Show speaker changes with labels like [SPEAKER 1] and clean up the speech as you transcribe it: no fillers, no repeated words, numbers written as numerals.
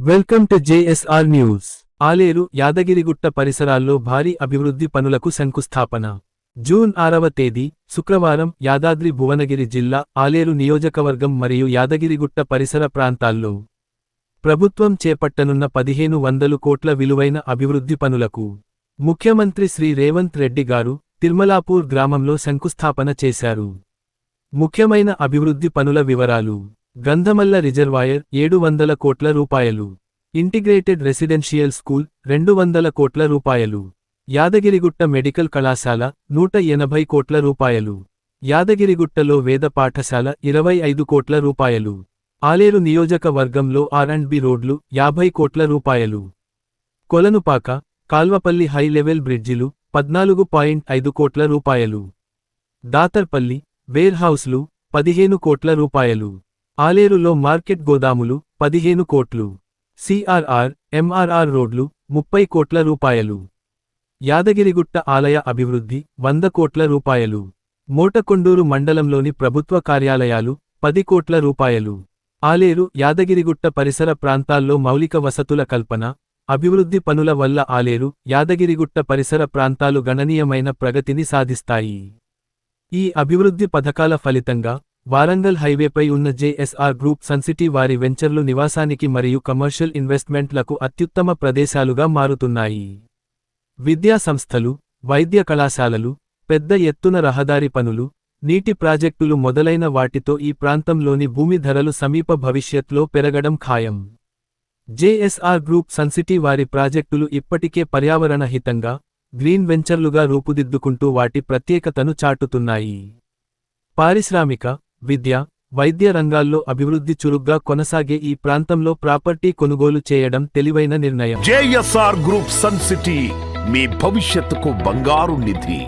[SPEAKER 1] Welcome to JSR news. Aleru Yadagirigutta పరిసరాల్లో భారీ అభివృద్ధి పనులకు శంకుస్థాపన. జూన్ 6వ తేదీ శుక్రవారం యాదాద్రి భువనగిరి జిల్లా ఆలేరు నియోజకవర్గం మరియు యాదగిరిగుట్ట పరిసర ప్రాంతాల్లో ప్రభుత్వం చేపట్టనున్న 1500 కోట్ల విలువైన అభివృద్ధి పనులకు ముఖ్యమంత్రి శ్రీ రేవంత్ రెడ్డి గారు తిర్మలాపూర్ గ్రామంలో శంకుస్థాపన చేశారు. ముఖ్యమైన అభివృద్ధి పనుల వివరాలు: గంధమల్ల రిజర్వాయర్ 700 కోట్ల రూపాయలు, ఇంటిగ్రేటెడ్ రెసిడెన్షియల్ స్కూల్ 200 కోట్ల రూపాయలు, యాదగిరిగుట్ట మెడికల్ కళాశాల 180 కోట్ల రూపాయలు, యాదగిరిగుట్టలో వేద పాఠశాల 25 కోట్ల రూపాయలు, ఆలేరు నియోజకవర్గంలో R&B రోడ్లు 50 కోట్ల రూపాయలు, కొలనుపాక కాల్వపల్లి హై లెవెల్ బ్రిడ్జిలు 14.5 కోట్ల రూపాయలు, దాతర్పల్లి వేర్ హౌస్లు 15 కోట్ల రూపాయలు, ఆలేరులో మార్కెట్ గోదాములు 15 కోట్లు, CRR, MRR రోడ్లు 30 కోట్ల రూపాయలు, యాదగిరిగుట్ట ఆలయ అభివృద్ధి 100 కోట్ల రూపాయలు, మోటకొండూరు మండలంలోని ప్రభుత్వ కార్యాలయాలు 10 కోట్ల రూపాయలు, ఆలేరు యాదగిరిగుట్ట పరిసర ప్రాంతాల్లో మౌలిక వసతుల కల్పన, అభివృద్ధి పనుల వల్ల ఆలేరు యాదగిరిగుట్ట పరిసర ప్రాంతాలు గణనీయమైన ప్రగతిని సాధిస్తాయి. ఈ అభివృద్ధి పథకాల ఫలితంగా వారంగల్ హైవేపై ఉన్న జేఎస్ఆర్ గ్రూప్ సన్సిటీ వారి వెంచర్లు నివాసానికి మరియు కమర్షియల్ ఇన్వెస్ట్మెంట్లకు అత్యుత్తమ ప్రదేశాలుగా మారుతున్నాయి. విద్యా సంస్థలు, వైద్య కళాశాలలు, పెద్ద ఎత్తున రహదారి పనులు, నీటి ప్రాజెక్టులు మొదలైన వాటితో ఈ ప్రాంతంలోని భూమి ధరలు సమీప భవిష్యత్లో పెరగడం ఖాయం. జేఎస్ఆర్ గ్రూప్ సన్సిటీ వారి ప్రాజెక్టులు ఇప్పటికే పర్యావరణ హితంగా, గ్రీన్ వెంచర్లుగా రూపుదిద్దుకుంటూ వాటి ప్రత్యేకతను చాటుతున్నాయి. పారిశ్రామిక, విద్య, వైద్య రంగాల్లో అభివృద్ధి చురుగ్గా కొనసాగే ఈ ప్రాంతంలో ప్రాపర్టీ కొనుగోలు చేయడం తెలివైన నిర్ణయం.
[SPEAKER 2] జేఎస్ఆర్ గ్రూప్ సన్ సిటీ మీ భవిష్యత్తుకు బంగారు నిధి.